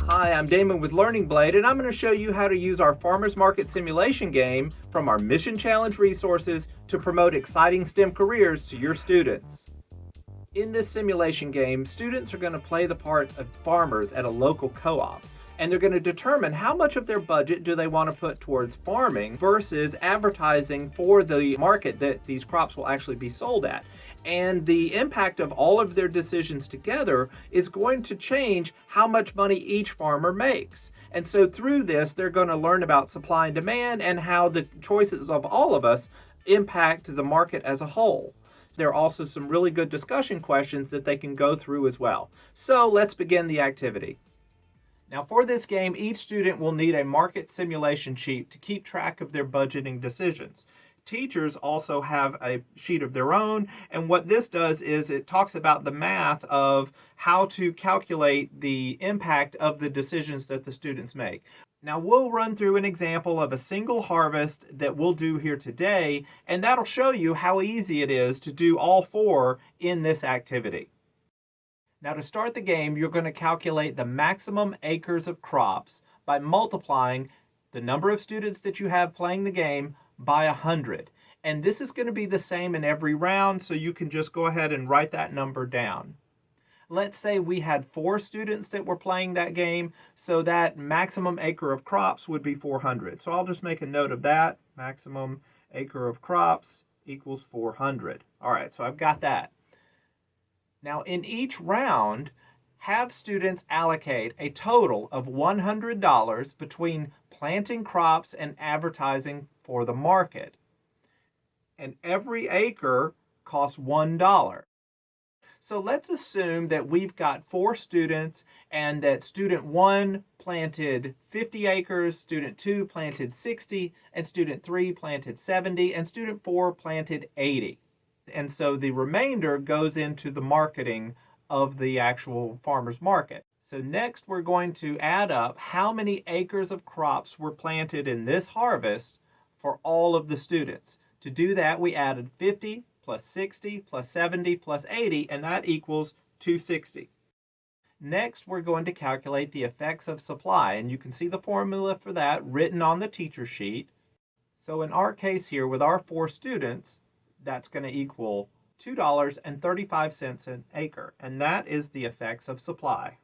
Hi, I'm Damon with Learning Blade, and I'm going to show you how to use our farmers market simulation game from our Mission Challenge resources to promote exciting STEM careers to your students. In this simulation game, students are going to play the part of farmers at a local co-op, and they're going to determine how much of their budget do they want to put towards farming versus advertising for the market that these crops will actually be sold at. And the impact of all of their decisions together is going to change how much money each farmer makes. And so through this, they're going to learn about supply and demand and how the choices of all of us impact the market as a whole. There are also some really good discussion questions that they can go through as well. So let's begin the activity. Now for this game, each student will need a market simulation sheet to keep track of their budgeting decisions. Teachers also have a sheet of their own, and what this does is it talks about the math of how to calculate the impact of the decisions that the students make. Now we'll run through an example of a single harvest that we'll do here today, and that'll show you how easy it is to do all four in this activity. Now to start the game, you're going to calculate the maximum acres of crops by multiplying the number of students that you have playing the game by 100. And this is going to be the same in every round, so you can just go ahead and write that number down. Let's say we had 4 students that were playing that game, so that maximum acre of crops would be 400. So I'll just make a note of that. Maximum acre of crops equals 400. All right, so I've got that. Now in each round, have students allocate a total of $100 between planting crops and advertising for the market. And every acre costs $1. So let's assume that we've got 4 students and that student 1 planted 50 acres, student 2 planted 60, and student 3 planted 70, and student 4 planted 80. And so the remainder goes into the marketing of the actual farmer's market. So next we're going to add up how many acres of crops were planted in this harvest for all of the students. To do that, we added 50 plus 60 plus 70 plus 80, and that equals 260. Next, we're going to calculate the effects of supply, and you can see the formula for that written on the teacher sheet. So in our case here, with our 4 students, that's going to equal $2.35 an acre, and that is the effects of supply.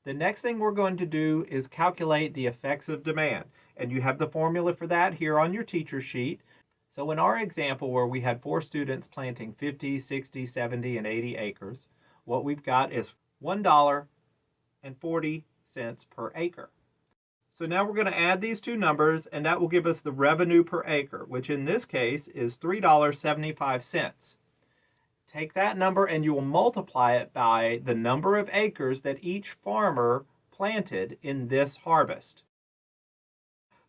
The next thing we're going to do is calculate the effects of demand, and you have the formula for that here on your teacher sheet. So in our example where we had 4 students planting 50, 60, 70, and 80 acres, what we've got is $1.40 per acre. So now we're going to add these two numbers, and that will give us the revenue per acre, which in this case is $3.75. Take that number and you will multiply it by the number of acres that each farmer planted in this harvest.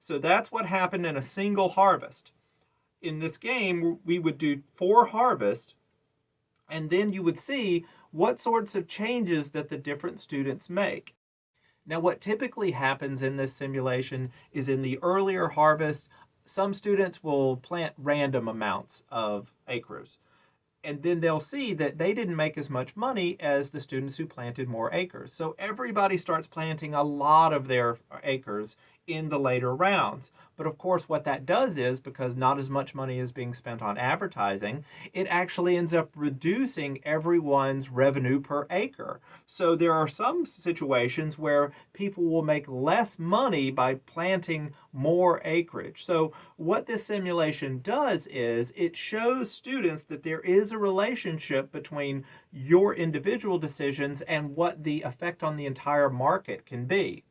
So that's what happened in a single harvest. In this game, we would do 4 harvests, and then you would see what sorts of changes that the different students make. Now, what typically happens in this simulation is in the earlier harvest, some students will plant random amounts of acres. And then they'll see that they didn't make as much money as the students who planted more acres. So everybody starts planting a lot of their acres in the later rounds. But of course, what that does is, because not as much money is being spent on advertising, it actually ends up reducing everyone's revenue per acre. So there are some situations where people will make less money by planting more acreage. So what this simulation does is it shows students that there is a relationship between your individual decisions and what the effect on the entire market can be.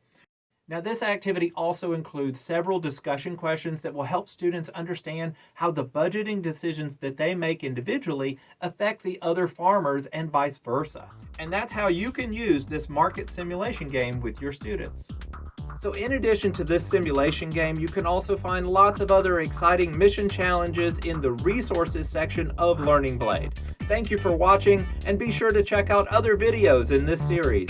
Now, this activity also includes several discussion questions that will help students understand how the budgeting decisions that they make individually affect the other farmers and vice versa. And that's how you can use this market simulation game with your students. So in addition to this simulation game, you can also find lots of other exciting mission challenges in the resources section of Learning Blade. Thank you for watching, and be sure to check out other videos in this series.